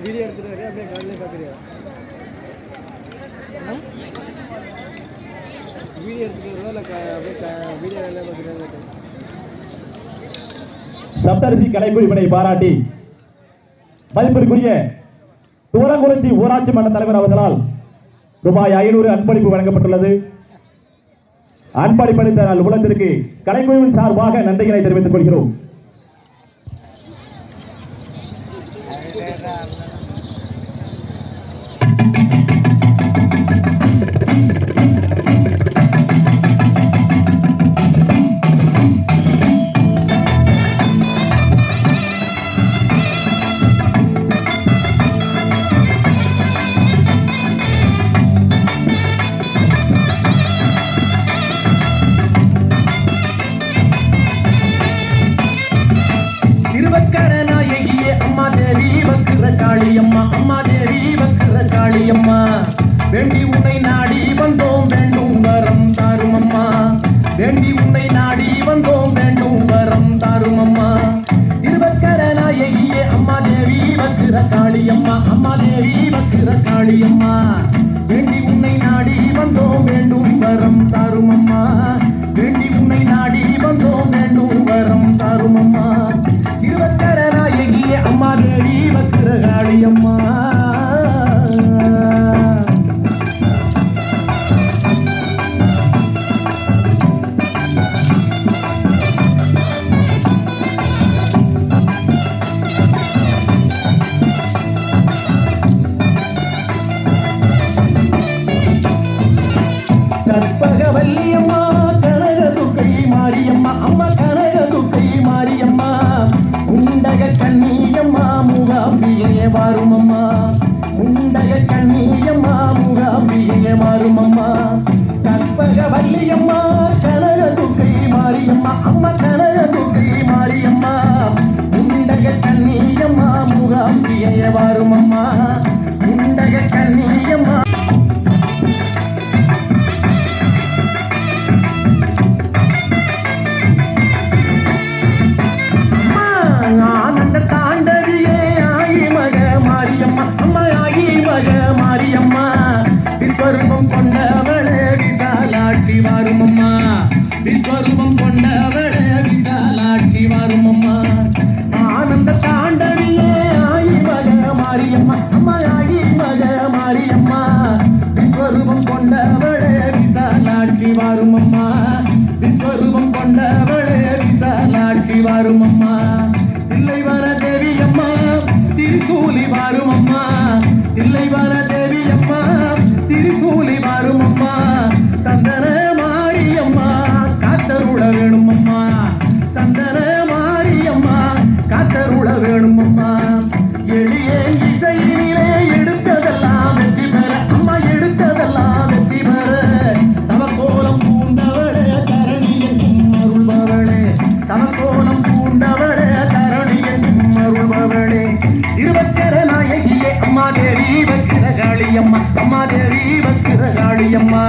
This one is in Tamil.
வீடியோ எடுத்துட்டு வரையா அப்படியே காலையிலே பார்க்குறியா? வீடியோ எடுத்துட்டு வருவா இல்லை அப்படியே வீடியோ வேலையை பார்க்குறியா? சப்தரிசி கலைக்குறிப்பினை பாராட்டி மதிப்பிற்குரிய துவரங்குறிச்சி ஊராட்சி மன்ற தலைவர் அவர்களால் ரூபாய் 500 அன்பளிப்பு வழங்கப்பட்டுள்ளது. அன்பளிப்பளித்த உள்ளத்திற்கு கலைக்குழுவின் சார்பாக நன்றிகளை தெரிவித்துக் கொள்கிறோம். வேண்டி உன்னை நாடி வந்தோம் வேண்டும் வரம் தாரும் அம்மா. வேண்டி உன்னை நாடி வந்தோம் வேண்டும் வரம் தாரும் அம்மா. திருவக்கர நாயகியே அம்மா தேவி வக்கிர காளியம்மா. அம்மா தேவி வக்கிர காளியம்மா. வேண்டி உன்னை நாடி வந்தோம் வேண்டும் வரம் தாரும் அம்மா. வேண்டி உன்னை நாடி வந்தோம் வேண்டும் வரம் தாரும் அம்மா. திருவக்கர நாயகியே அம்மா தேவி வக்கிர காளியம்மா. கற்பகவல்லியம்மா கனகதுர்க்கை மாரியம்மா. அம்மா கனகதுர்க்கை மாரியம்மா. உண்டக கண்ணியம்மா மூகாம்பிகையே வாருமம்மா. உண்டக கண்ணியம்மா மூகாம்பிகையே வாருமம்மா. கற்பகவல்லியம்மா கனகதுர்க்கை மாரியம்மா. அம்மா கனகதுர்க்கை மாரியம்மா. உண்டக கண்ணியம்மா மூகாம்பிகையே வாருமம்மா. உண்டக கண்ணியம்மா. விஸ்வரூபம் கொண்டவளே விசாலாட்சி வாருமம்மா. விஸ்வரூபம் கொண்டவளே விசாலாட்சி வாருமம்மா. ஆனந்த தாண்டவியே ஆயி மக மாரியம்மா. அம்மா ஆயி மக மாரியம்மா. விஸ்வரூபம் கொண்டவளே விசாலாட்சி வாருமம்மா. விஸ்வரூபம் கொண்டவளே விசாலாட்சி வாருமம்மா. தில்லை வர தேவியம்மா திரிசூலி வாருமம்மா. தில்லை வர தேவியம்மா திரிசூலி வாருமம்மா. சந்தன மாரியம்மா காத்தருள வேணுமம்மா. சந்தன மாரியம்மா காத்தருள வேணுமம்மா. எளிய இசையிலே எடுத்ததெல்லாம் வெற்றி பெற. அம்மா எடுத்ததெல்லாம் வெற்றி பெற. தவக்கோலம் பூண்டவளே தரணியெங்கும் அருள்பவளே. தவக்கோலம் பூண்டவளே தரணியெங்கும் அருள்பவளே. திருவக்கர நாயகியே அம்மா தேவி வக்கிர காளியம்மா. அம்மா தேவி வக்கிர காளியம்மா.